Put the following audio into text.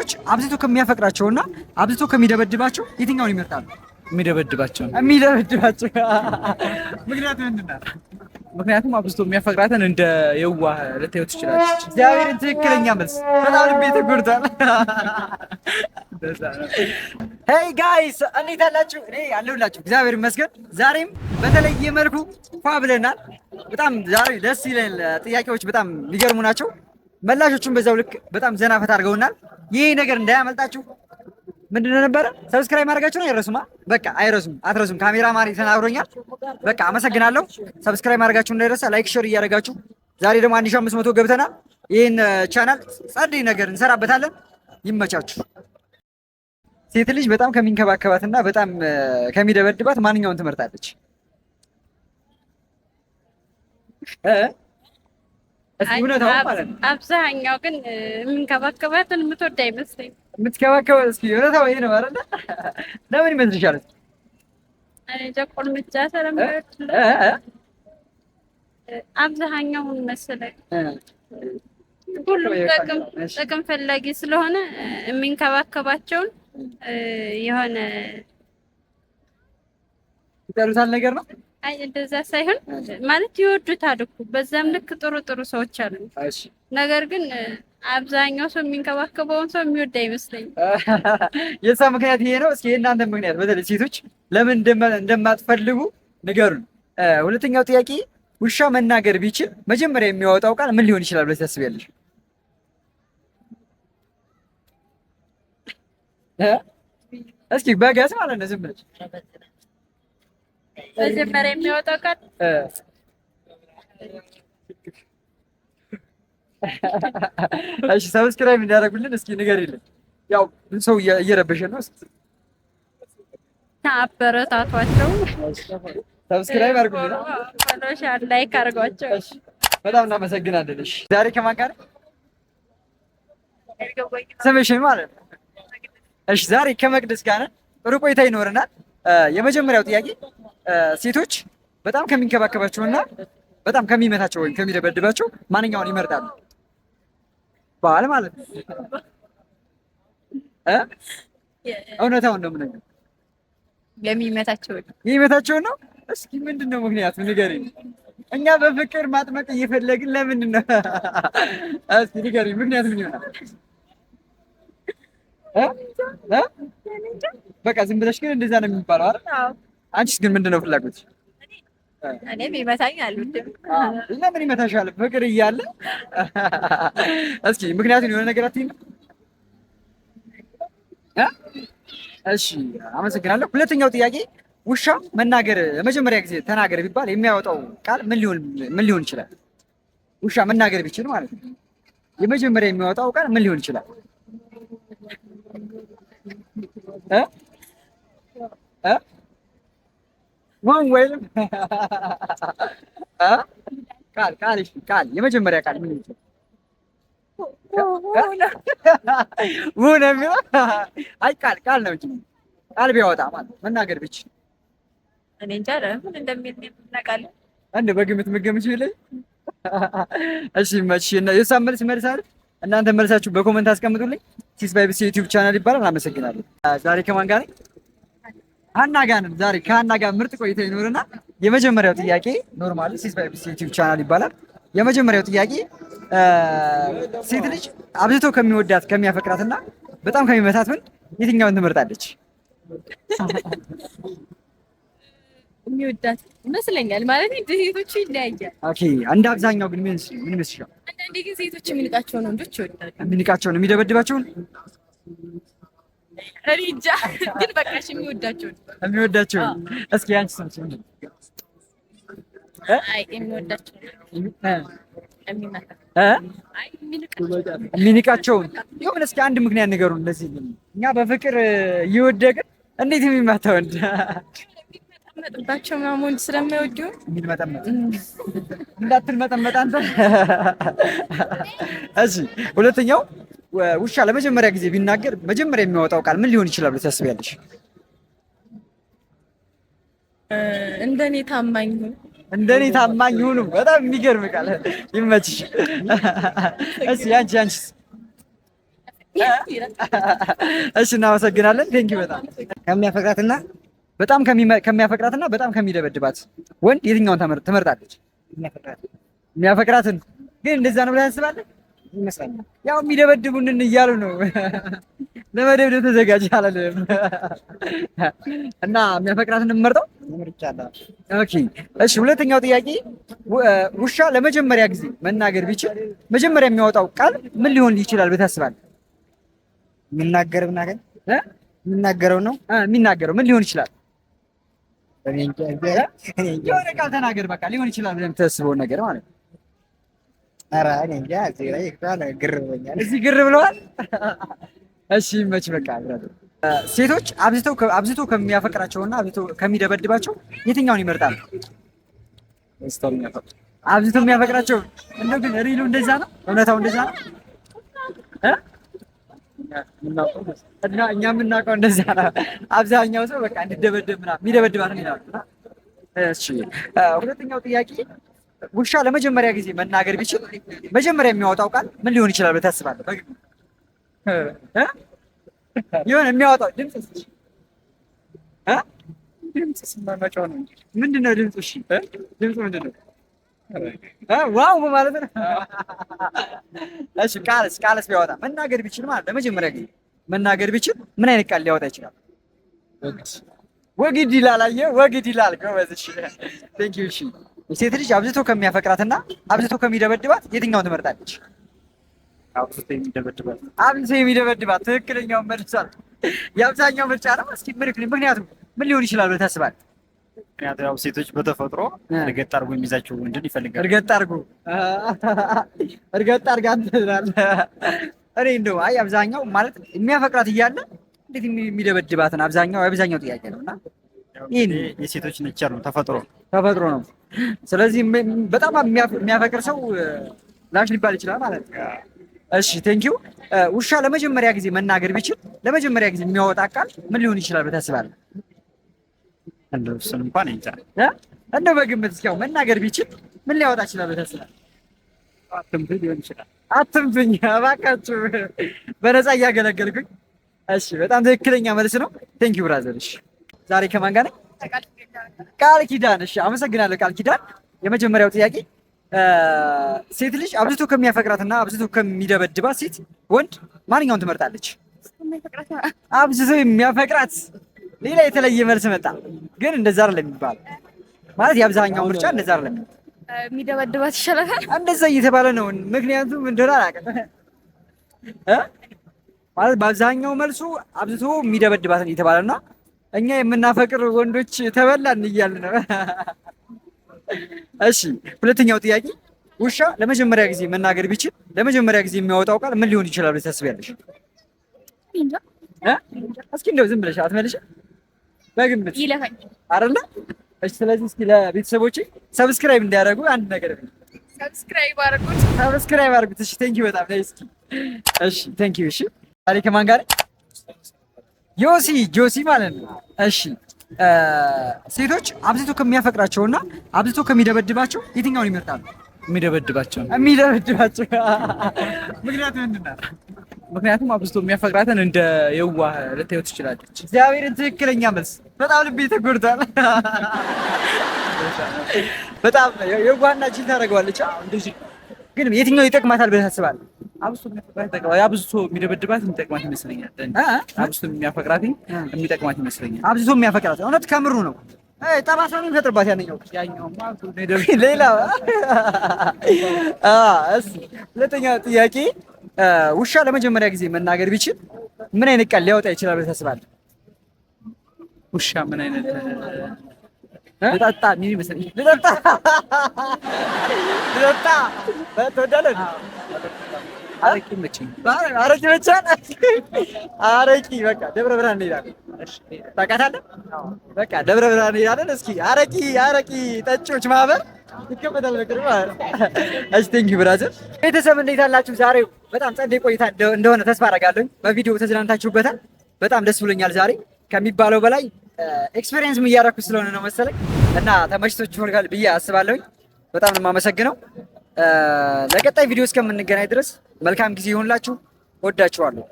ሴቶች አብዝቶ ከሚያፈቅራቸውና አብዝቶ ከሚደበድባቸው የትኛውን ይመርጣሉ? የሚደበድባቸው። ምክንያቱም ምንድን ነው? ምክንያቱም አብዝቶ የሚያፈቅራትን እንደ የዋህ ልታየው ትችላለች። እግዚአብሔርን ትክክለኛ መልስ። በጣም ልቤ ተጎድቷል። ሄይ ጋይስ እንዴት አላችሁ? እኔ አለሁላችሁ እግዚአብሔር ይመስገን። ዛሬም በተለየ መልኩ ፏ ብለናል። በጣም ዛሬ ደስ ይላል። ጥያቄዎች በጣም ሊገርሙ ናቸው። መላሾቹን በዛው ልክ በጣም ዘና ፈታ አድርገውናል። ይሄ ነገር እንዳያመልጣችሁ ምንድነው ነበረ ሰብስክራይብ ማድረጋችሁን አይረሱማ። በቃ አይረሱም፣ አትረሱም። ካሜራ ማሪ ተናግሮኛል። በቃ አመሰግናለሁ። ሰብስክራይብ ማድረጋችሁን እንዳይረሳ፣ ላይክ ሼር እያደረጋችሁ ዛሬ ደግሞ 1500 ገብተናል። ይሄን ቻናል ጸደይ ነገር እንሰራበታለን። ይመቻችሁ። ሴት ልጅ በጣም ከሚንከባከባትና በጣም ከሚደበድባት ማንኛውን ትመርጣለች? አብዛኛው ግን የምንከባከባትን የምትወድ አይመስለኝም። የምትከባከባት እስኪ እውነታው ይሄ ነው አይደል? ለምን ይመስልሻል? እኔ ጀቆል ምጫ ስለምወድ አብዛኛውን መሰለኝ። ሁሉም ጥቅም ፈላጊ ስለሆነ የሚንከባከባቸውን የሆነ ይጠሉታል ነገር ነው። አይ እንደዛ ሳይሆን ማለት ይወዱታል እኮ በዛም ልክ ጥሩ ጥሩ ሰዎች አሉ። ነገር ግን አብዛኛው ሰው የሚንከባከበውን ሰው የሚወድ አይመስለኝም። የዛ ምክንያት ይሄ ነው። እስኪ የእናንተ ምክንያት በተለይ ሴቶች ለምን እንደማትፈልጉ ንገሩን። ሁለተኛው ጥያቄ ውሻ መናገር ቢችል መጀመሪያ የሚያወጣው ቃል ምን ሊሆን ይችላል ብለሽ ታስቢያለሽ? እስኪ በጋዝ ማለት ነው ዝም ብለሽ መጀመሪያ የሚያወጣው ቃል እሺ፣ ሰብስክራይብ እንዲያደርጉልን እስኪ ንገሪልን። ያው ሰው እየረበሸን ነው። አበረታቷቸው። ሰብስክራይብ አድርጉልን፣ ፎሎሽ ላይክ አድርጓቸው። በጣም እናመሰግናለን። እሺ፣ ዛሬ ከማን ጋር ስምሽ ማለት ነው? እሺ፣ ዛሬ ከመቅደስ ጋር ጥሩ ቆይታ ይኖረናል። የመጀመሪያው ጥያቄ ሴቶች በጣም ከሚንከባከባቸውና በጣም ከሚመታቸው ወይም ከሚደበድባቸው ማንኛውን ይመርጣሉ? ባል ማለት ነው። እውነታውን ነው የምነግርህ። የሚመታቸውን ነው። እስኪ ምንድን ነው ምክንያቱ ንገሪኝ። እኛ በፍቅር ማጥመቅ እየፈለግን ለምንድን ነው? እስኪ ንገሪኝ፣ ምክንያቱ ምን ይሆናል? በቃ ዝም ብለሽ ግን እንደዛ ነው የሚባለው አይደል? አንቺስ ግን ምንድን ነው ፍላጎትሽ? እኔም ይመታኝ አልወድም። ለምን ይመታሻል? ፍቅር እያለ እስኪ ምክንያቱም የሆነ ነገር አትይም? እሺ አመሰግናለሁ። ሁለተኛው ጥያቄ ውሻ መናገር ለመጀመሪያ ጊዜ ተናገር ቢባል የሚያወጣው ቃል ምን ሊሆን ይችላል? ውሻ መናገር ቢችል ማለት ነው የመጀመሪያ የሚያወጣው ቃል ምን ሊሆን ይችላል? ዋን ወይም ቃል የመጀመሪያ ቃል ምን ይችላል? ውነ የሚለው አይ ቃል ነው እንጂ ቃል ቢያወጣ ማለት መናገር ቢችል እኔ እንጃ ምን እንደሚል እናውቃለን። አንድ በግምት መገምች ይለኝ። እሺ መቼ ነው የሳም መልስ አይደል? እናንተ መልሳችሁ በኮመንት አስቀምጡልኝ። ሲስ ባይብስ ዩቲዩብ ቻናል ይባላል። አመሰግናለሁ። ዛሬ ከማን ጋር ነኝ? ሀና ጋር ነን። ዛሬ ከሀና ጋር ምርጥ ቆይታ ይኖርና የመጀመሪያው ጥያቄ ኖርማሊ ሲስ ባይብስ ዩቲዩብ ቻናል ይባላል። የመጀመሪያው ጥያቄ ሴት ልጅ አብዝቶ ከሚወዳት ከሚያፈቅራትና በጣም ከሚመታት ምን የትኛውን ትመርጣለች? የሚወዳት ይመስለኛል። ማለት እንደ ሴቶቹ ይለያያል። ኦኬ፣ እንደ አብዛኛው ግን ምን ይመስልሻል? አንዳንዴ ግን ሴቶች የሚንቃቸውን ወንዶች ይወዳሉ። የሚንቃቸውን የሚደበድባቸውን እኔ እንጃ፣ ግን በቃ እሺ የሚወዳቸውን እስኪ አንቺ ሰምቼ አይ የሚወዳቸው የሚንቃቸውን ይሁን። እስኪ አንድ ምክንያት ንገሩን። እንደዚህ እኛ በፍቅር እየወደቅን እንዴት የሚመታ ወንድ መጥባቸው ማሙን ስለማይወዱ እንዳትመጠመጥ አንተ። እሺ ሁለተኛው ውሻ ለመጀመሪያ ጊዜ ቢናገር መጀመሪያ የሚያወጣው ቃል ምን ሊሆን ይችላል ብለሽ ታስቢያለሽ? እንደኔ ታማኝ ሁኑ። በጣም የሚገርም ቃል። ይመችሽ። እሺ አንቺስ? እሺ እናመሰግናለን። ቴንኪው በጣም ከሚያፈቅራትና ከሚያፈቅራትና በጣም ከሚደበድባት ወንድ የትኛውን ትመርጣለች? የሚያፈቅራትን ግን እንደዛ ነው ብለህ ታስባለህ? ይመስለኛል። ያው የሚደበድቡንን እያሉ ነው ለመደብደብ ተዘጋጅ አላለም እና የሚያፈቅራትን እንመርጠው። ኦኬ እሺ። ሁለተኛው ጥያቄ ውሻ ለመጀመሪያ ጊዜ መናገር ቢችል መጀመሪያ የሚያወጣው ቃል ምን ሊሆን ይችላል ብለህ ታስባለህ? የሚናገረው ነው የሚናገረው ምን ሊሆን ይችላል? የሆነ ቃል ተናገር በቃ ሊሆን ይችላል ብለህ የምታስበውን ነገር ማለት ነው። ኧረ እኔ እንጃ እዚህ ግር ብለዋል። እሺ መች በቃ ሴቶች አብዝቶ ከሚያፈቅራቸውና አብዝቶ ከሚደበድባቸው የትኛውን ይመርጣሉ? አብዝቶ የሚያፈቅራቸው እንደው ግን ሪሉ እንደዛ ነው? እውነታው እንደዛ ነው? እና እኛ የምናውቀው እንደዛ ነው። አብዛኛው ሰው በቃ እንዲደበደብ ምናምን የሚደበድባት ነው ይላሉ። እሺ ሁለተኛው ጥያቄ ውሻ ለመጀመሪያ ጊዜ መናገር ቢችል መጀመሪያ የሚያወጣው ቃል ምን ሊሆን ይችላል ብለህ ታስባለህ? የሆነ የሚያወጣው ድምጽ ስማማጫው ነው። ምንድነው ድምፁ? እሺ ድምፁ ምንድነው? ዋው ማለት ነው። እሺ ቃልስ ቢያወጣ መናገር ቢችል ማለት ለመጀመሪያ ጊዜ መናገር ቢችል ምን አይነት ቃል ሊያወጣ ይችላል? ወግድ ይላል። አየህ ወግድ ይላል። ጎበዝ። እሺ ቴንክ ዩ። እሺ ሴት ልጅ አብዝቶ ከሚያፈቅራትና አብዝቶ ከሚደበድባት የትኛውን ትመርጣለች? አብዝቶ የሚደበድባት ትክክለኛውን መልሷል። የአብዛኛው ምርጫ ነው። እስኪ ምክንያቱም ምን ሊሆን ይችላል ብለህ ታስባለህ? ምክንያቱም ያው ሴቶች በተፈጥሮ እርገጥ አድርጎ የሚይዛቸው ወንድን ይፈልጋሉ። እርገጥ አድርጋ ትላለህ። እኔ እንደው አይ አብዛኛው ማለት የሚያፈቅራት እያለ እንዴት የሚደበድባትን አብዛኛው ጥያቄ ነውና ይሄን የሴቶች ነቸር ነው፣ ተፈጥሮ ነው። ስለዚህ በጣም የሚያፈቅር ሰው ላሽ ሊባል ይችላል ማለት ነው። እሺ ቴንኪው። ውሻ ለመጀመሪያ ጊዜ መናገር ቢችል ለመጀመሪያ ጊዜ የሚያወጣ ቃል ምን ሊሆን ይችላል ብለህ ታስባለህ? እንደው እሱን እንኳን እንጃ። እንደው በግምት እስኪ ያው መናገር ቢችል ምን ሊያወጣ ይችላል ብለህ ታስባለህ? አትንፍኝ ሊሆን ይችላል። አትንፍኝ እባካችሁ፣ በነፃ እያገለገልኩኝ። እሺ በጣም ትክክለኛ መልስ ነው። ቴንኪው ብራዘር። እሺ ዛሬ ከማን ጋር ነኝ? ቃል ኪዳን። እሺ አመሰግናለሁ ቃል ኪዳን። የመጀመሪያው ጥያቄ ሴት ልጅ አብዝቶ ከሚያፈቅራትና አብዝቶ ከሚደበድባት ሴት ወንድ ማንኛውን ትመርጣለች? አብዝቶ የሚያፈቅራት። ሌላ የተለየ መልስ መጣ፣ ግን እንደዛ አይደለም የሚባለው። ማለት የአብዛኛው ምርጫ እንደዛ አይደለም። የሚደበድባት ይሻላል እንደዛ እየተባለ ነው። ምክንያቱም እንደሆነ አላውቅም ማለት በአብዛኛው መልሱ አብዝቶ የሚደበድባት እየተባለና እኛ የምናፈቅር ወንዶች ተበላን እያልን ነው። እሺ ሁለተኛው ጥያቄ ውሻ ለመጀመሪያ ጊዜ መናገር ቢችል ለመጀመሪያ ጊዜ የሚያወጣው ቃል ምን ሊሆን ይችላል ብለሽ ታስቢያለሽ? እስኪ እንደው ዝም ብለሽ አትመልሽም? በግምት ይለፋኝ አይደለ? እሺ ስለዚህ እስኪ ለቤተሰቦቼ ሰብስክራይብ እንዲያደርጉ አንድ ነገር ሰብስክራይብ አድርጉት። እሺ ቴንኪው በጣም ላይ እስኪ እሺ ቴንኪው። እሺ ዛሬ ከማን ጋር? ጆሲ ማለት ነው። እሺ ሴቶች አብዝቶ ከሚያፈቅራቸውና አብዝቶ ከሚደበድባቸው የትኛውን ይመርጣሉ? የሚደበድባቸው። ምክንያቱም ምንድን ነው? ምክንያቱም አብዝቶ የሚያፈቅራትን እንደ የዋህ ልታየው ትችላለች። እግዚአብሔርን ትክክለኛ መልስ። በጣም ልቤ ተጎድቷል። በጣም የዋህና ጅል ታደርገዋለች። እንደዚህ ግን የትኛው ይጠቅማታል ብለህ ታስባለህ? አብዝቶ የሚደበድባት የሚጠቅማት ይመስለኛል። አብዝቶ የሚያፈቅራት የሚጠቅማት ይመስለኛል። አብዝቶ የሚያፈቅራት እውነት ከምሩ ነው። ጠባሳ ነው የሚፈጥርባት ያኛው ሌላ። ሁለተኛ ጥያቄ ውሻ ለመጀመሪያ ጊዜ መናገር ቢችል ምን አይነት ቃል ሊያወጣ ይችላል ብለህ ታስባለህ? ውሻ ምን አይነት ልጠጣ ምን ይመስለኛል? ልጠጣ ትወዳለህ? አረቂ መቼም አረቂ መቻል አረቂ በቃ ደብረ ብርሃን እንሄዳለን። ታውቃታለህ? በቃ ደብረ ብርሃን እንሄዳለን። እስኪ አረቂ ጠጪዎች ማህበር ይከፈታል በቅርቡ። እሺ ቴንኪው ብራዘር። ቤተሰብ እንዴት አላችሁ? ዛሬው በጣም ጸዴ ቆይታ እንደሆነ ተስፋ አደርጋለሁ። በቪዲዮ ተዝናንታችሁበታል። በጣም ደስ ብሎኛል። ዛሬ ከሚባለው በላይ ኤክስፒሪየንስም እያደረኩ ስለሆነ ነው መሰለኝ እና ተመችቶችኋል ብዬ አስባለሁኝ። በጣም ነው የማመሰግነው። ለቀጣይ ቪዲዮ እስከምንገናኝ ድረስ መልካም ጊዜ ይሁንላችሁ። ወዳችኋለሁ።